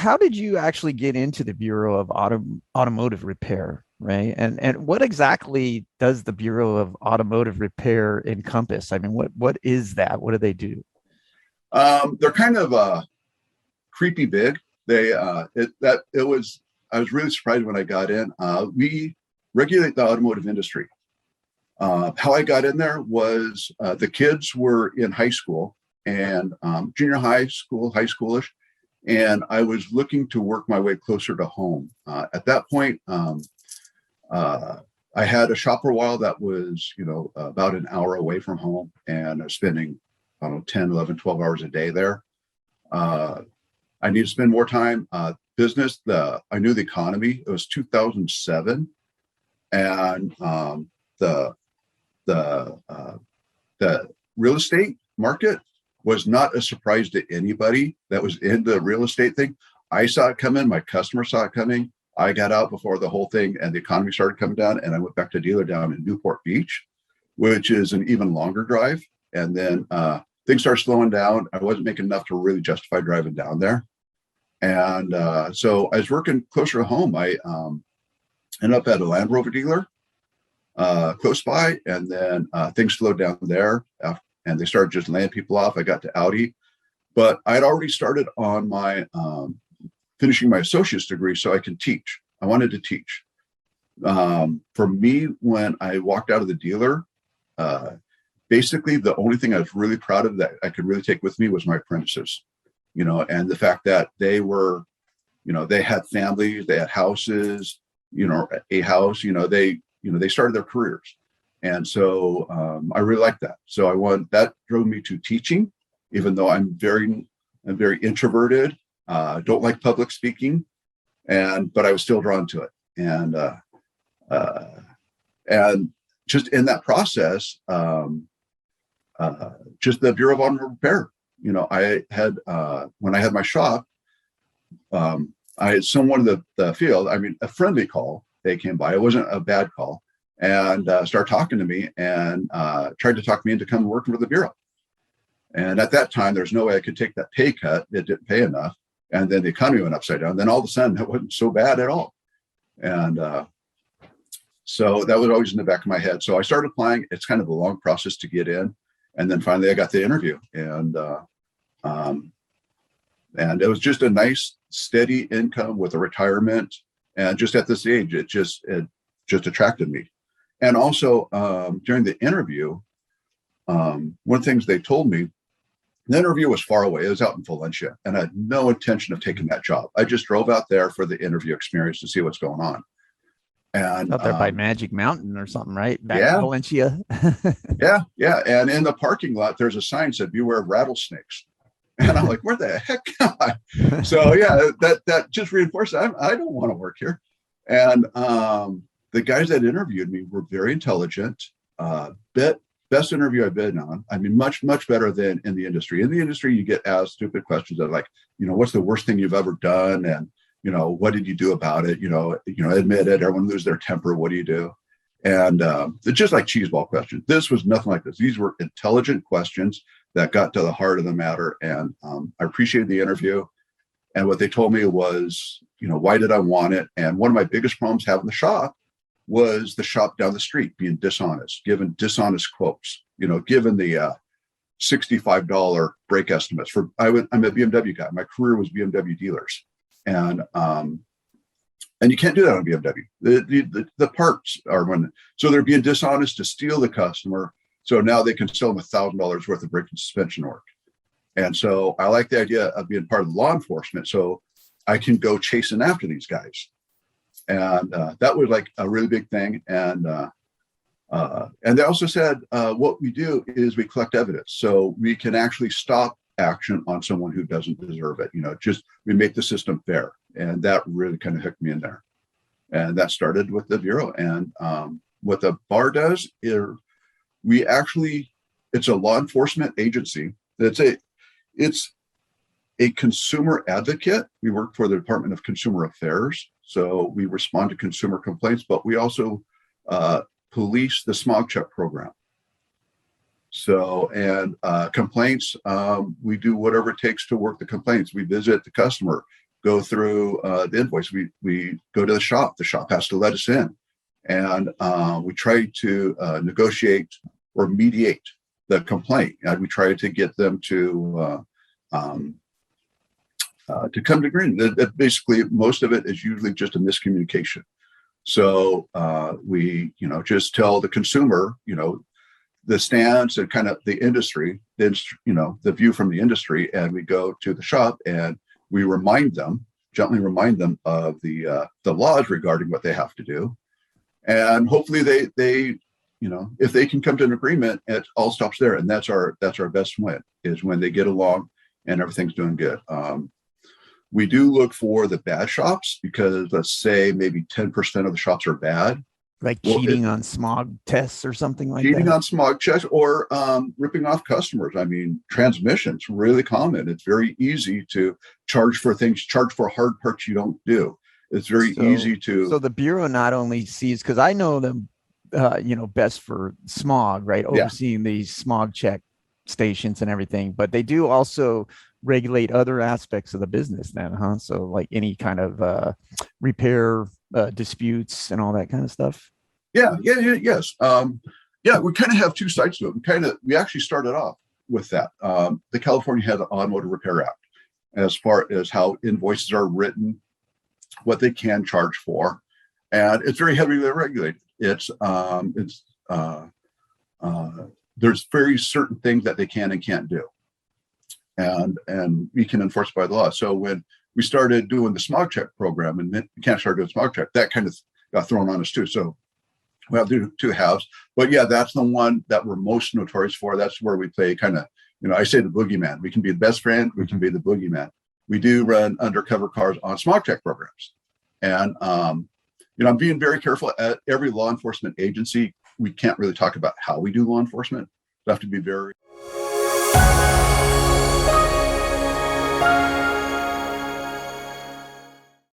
how did you actually get into the Bureau of Automotive Repair, right? And what exactly does the Bureau of Automotive Repair encompass? I mean, what is that? What do they do? They're kind of creepy big. It was. I was really surprised when I got in. We regulate the automotive industry. How I got in there was the kids were in high school and junior high school, high schoolish, and I was looking to work my way closer to home. At that point, I had a shop for a while that was, about an hour away from home, and I was spending, I don't know, 10, 11, 12 hours a day there. I need to spend more time. I knew the economy. It was 2007, and the the real estate market was not a surprise to anybody that was in the real estate thing. I saw it coming. My customer saw it coming. I got out before the whole thing and the economy started coming down, and I went back to dealer down in Newport Beach, which is an even longer drive. And then things started slowing down. I wasn't making enough to really justify driving down there. And so I was working closer to home. I ended up at a Land Rover dealer close by, and then things slowed down there, and they started just laying people off. I got to Audi, but I'd already started on my finishing my associate's degree so I can teach. I wanted to teach. For me, when I walked out of the dealer, basically the only thing I was really proud of that I could really take with me was my apprentices, and the fact that they were, they had families, they had houses, a house, they started their careers. And so I really liked that. So that drove me to teaching, even though I'm very introverted, don't like public speaking, but I was still drawn to it. And just in that process, just the Bureau of Automotive Repair, I had, when I had my shop, I had someone in the field, a friendly call, they came by, it wasn't a bad call, and started talking to me and tried to talk me into coming working for the Bureau. And at that time, there's no way I could take that pay cut. It didn't pay enough. And then the economy went upside down. Then all of a sudden, it wasn't so bad at all. And so that was always in the back of my head. So I started applying. It's kind of a long process to get in. And then finally, I got the interview. And it was just a nice, steady income with a retirement. And just at this age, it just attracted me. And also during the interview, one of the things they told me, the interview was far away. It was out in Valencia, and I had no intention of taking that job. I just drove out there for the interview experience to see what's going on. And out there by Magic Mountain or something, right? Back yeah, in Valencia. yeah. And in the parking lot, there's a sign that said, "Beware of rattlesnakes." And I'm like, where the heck am I? So yeah, that just reinforced I don't want to work here. And the guys that interviewed me were very intelligent. Best interview I've been on. Much, much better than in the industry. In the industry, you get asked stupid questions that like, what's the worst thing you've ever done? And, what did you do about it? Admit it. Everyone lose their temper. What do you do? And it's just like cheeseball questions. This was nothing like this. These were intelligent questions that got to the heart of the matter. And I appreciated the interview. And what they told me was, why did I want it? And one of my biggest problems having the shop was the shop down the street being dishonest, giving dishonest quotes, given the $65 break estimates I'm a BMW guy. My career was BMW dealers. And you can't do that on BMW. The parts are so they're being dishonest to steal the customer. So now they can sell them $1,000 worth of brake and suspension work. And so I like the idea of being part of law enforcement. So I can go chasing after these guys. And that was like a really big thing. And they also said, what we do is we collect evidence. So we can actually stop action on someone who doesn't deserve it. We make the system fair. And that really kind of hooked me in there. And that started with the Bureau. And what the bar does is it's a law enforcement agency. It's a consumer advocate. We work for the Department of Consumer Affairs. So we respond to consumer complaints, but we also police the smog check program. So, and complaints, we do whatever it takes to work the complaints. We visit the customer, go through the invoice. We go to the shop. The shop has to let us in, and we try to negotiate or mediate the complaint, and we try to get them to come to agreement. Basically, most of it is usually just a miscommunication. So we, just tell the consumer, the stance and kind of the industry, the view from the industry, and we go to the shop and we gently remind them of the laws regarding what they have to do, and hopefully they if they can come to an agreement, it all stops there, and that's our best win, is when they get along and everything's doing good. We do look for the bad shops, because let's say maybe 10% of the shops are bad. Like cheating on smog tests or something like that? Cheating on smog checks, or ripping off customers. I mean, transmissions, really common. It's very easy to charge for hard parts you don't do. It's very easy to. So the Bureau not only sees, because I know them, best for smog, right? Overseeing these smog check stations and everything, but they do also regulate other aspects of the business then, huh? So like any kind of repair disputes and all that kind of stuff. Yes. We kind of have two sides to it. We actually started off with that. The California has an Automotive Repair Act as far as how invoices are written, what they can charge for, and it's very heavily regulated. There's very certain things that they can and can't do, and we can enforce by the law. So when we started doing the smog check program, and then we can't start doing smog check, that kind of got thrown on us too. So we have two halves, but yeah, that's the one that we're most notorious for. That's where we play kind of, I say the boogeyman. We can be the best friend. We can be the boogeyman. We do run undercover cars on smog check programs, and I'm being very careful at every law enforcement agency. We can't really talk about how we do law enforcement. We have to be very.